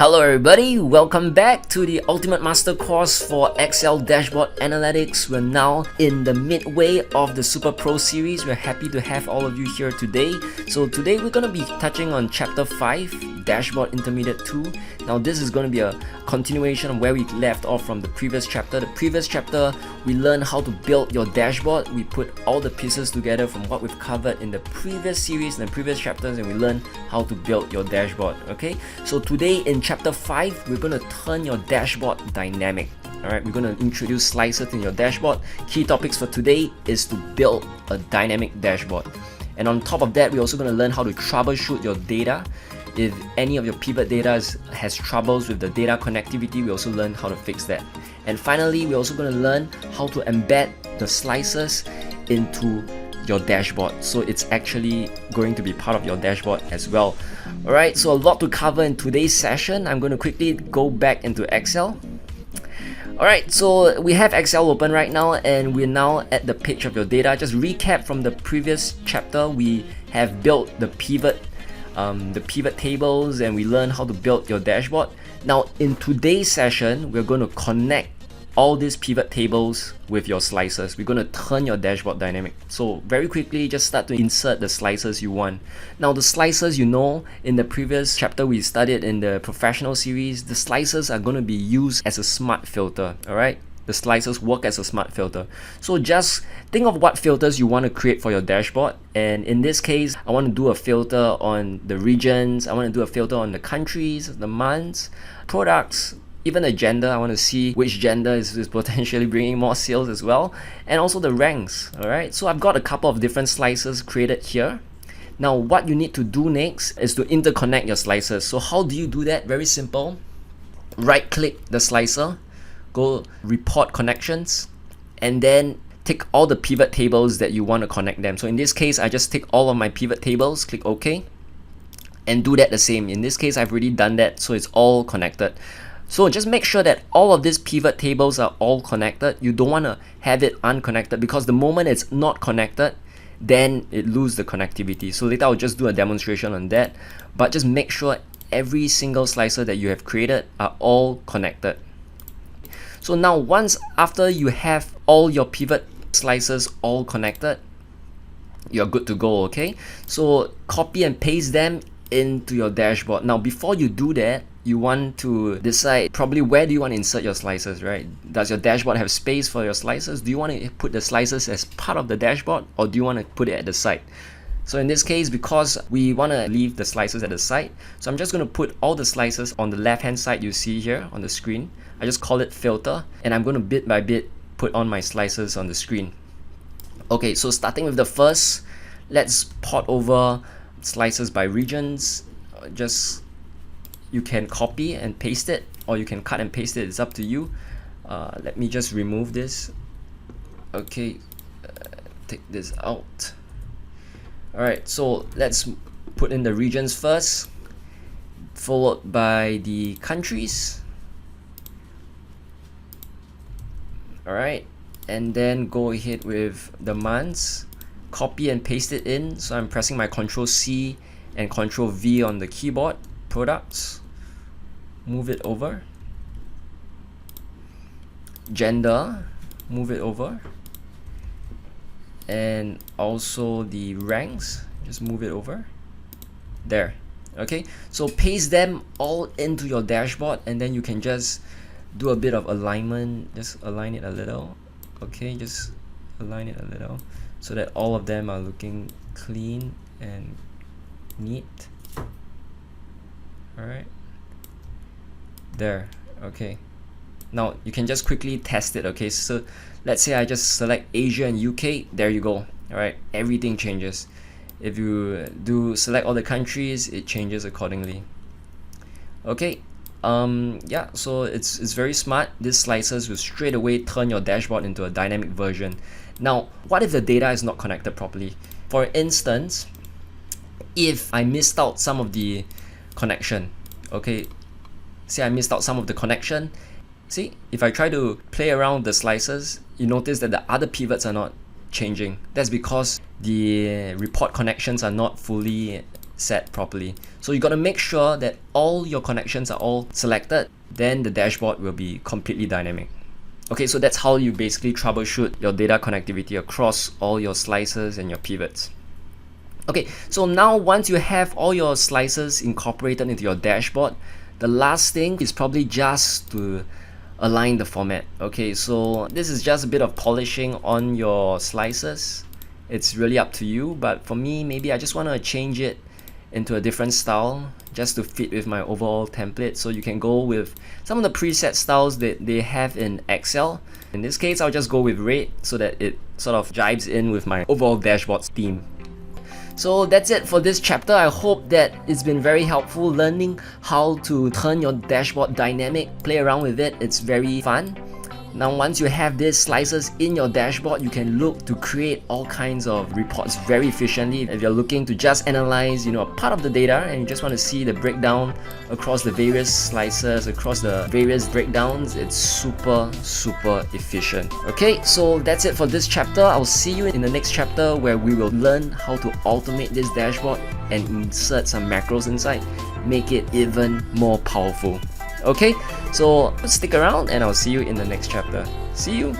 Hello everybody, welcome back to the Ultimate Master course for Excel Dashboard Analytics. We're now in the midway of the Super Pro series. We're happy to have all of you here today. So today we're going to be touching on Chapter 5, Dashboard Intermediate 2. Now this is going to be a continuation of where we left off from the previous chapter. The previous chapter, we learned how to build your dashboard. We put all the pieces together from what we've covered in the previous series and the previous chapters, and we learned how to build your dashboard. Okay, so today in Chapter 5, we're going to turn your dashboard dynamic. Alright, we're going to introduce slicers in your dashboard. Key topics for today is to build a dynamic dashboard. And on top of that, we're also going to learn how to troubleshoot your data. If any of your pivot data has troubles with the data connectivity, we also learn how to fix that. And finally, we're also going to learn how to embed the slicers into your dashboard, so it's actually going to be part of your dashboard as well. Alright, so a lot to cover in today's session. I'm going to quickly go back into Excel. Alright, so we have Excel open right now and we're now at the page of your data. Just recap from the previous chapter, we have built the pivot tables and we learned how to build your dashboard. Now in today's session, we're going to connect all these pivot tables with your slicers. We're going to turn your dashboard dynamic. So very quickly, just start to insert the slicers you want. Now the slicers, you know, in the previous chapter we studied in the professional series, the slicers are going to be used as a smart filter. Alright, the slicers work as a smart filter. So just think of what filters you want to create for your dashboard, and in this case I want to do a filter on the regions, I want to do a filter on the countries, the months, products, even the gender. I want to see which gender is potentially bringing more sales as well, and also the ranks. Alright, so I've got a couple of different slicers created here. Now what you need to do next is to interconnect your slicers. So how do you do that? Very simple. Right click the slicer, go report connections, and then tick all the pivot tables that you want to connect them. So in this case, I just tick all of my pivot tables, click OK, and do that the same. In this case, I've already done that, so it's all connected. So just make sure that all of these pivot tables are all connected. You don't want to have it unconnected, because the moment it's not connected, then it loses the connectivity. So later I'll just do a demonstration on that, but just make sure every single slicer that you have created are all connected. So now once after you have all your pivot slicers all connected, you're good to go. Okay, so copy and paste them into your dashboard. Now before you do that, you want to decide probably where do you want to insert your slicers, right? Does your dashboard have space for your slicers? Do you want to put the slicers as part of the dashboard, or do you want to put it at the side? So in this case, because we want to leave the slicers at the side, so I'm just going to put all the slicers on the left hand side you see here on the screen. I just call it filter, and I'm going to bit by bit put on my slicers on the screen. Okay, so starting with the first, let's port over slicers by regions. You can copy and paste it, or you can cut and paste it, it's up to you. Let me just remove this. Okay, take this out. Alright, so let's put in the regions first, followed by the countries. Alright, and then go ahead with the months, copy and paste it in. So I'm pressing my Ctrl C and Ctrl V on the keyboard. Products, move it over. Gender, move it over. And also the ranks, just move it over. There. Okay, so paste them all into your dashboard, and then you can just do a bit of alignment. Just align it a little. Okay, just align it a little so that all of them are looking clean and neat. Alright, there. Okay, now you can just quickly test it. Okay, so let's say I just select Asia and UK. There you go. Alright, everything changes. If you do select all the countries, it changes accordingly. Okay, yeah, so it's very smart. These slicers will straight away turn your dashboard into a dynamic version. Now what if the data is not connected properly? For instance, if I missed out some of the connection, okay, say I missed out some of the connection. See, if I try to play around the slicers, you notice that the other pivots are not changing. That's because the report connections are not fully set properly. So you got to make sure that all your connections are all selected, then the dashboard will be completely dynamic. Okay, so that's how you basically troubleshoot your data connectivity across all your slices and your pivots. Okay, so now once you have all your slices incorporated into your dashboard, the last thing is probably just to align the format. Okay, so this is just a bit of polishing on your slices. It's really up to you, but for me, maybe I just want to change it into a different style just to fit with my overall template. So you can go with some of the preset styles that they have in Excel. In this case, I'll just go with red so that it sort of jives in with my overall dashboard theme. So that's it for this chapter. I hope that it's been very helpful learning how to turn your dashboard dynamic, play around with it. It's very fun. Now once you have these slices in your dashboard, you can look to create all kinds of reports very efficiently. If you're looking to just analyze, a part of the data and you just want to see the breakdown across the various slices, across the various breakdowns, it's super efficient. Okay, so that's it for this chapter. I'll see you in the next chapter where we will learn how to automate this dashboard and insert some macros inside, make it even more powerful. Okay, so stick around and I'll see you in the next chapter. See you!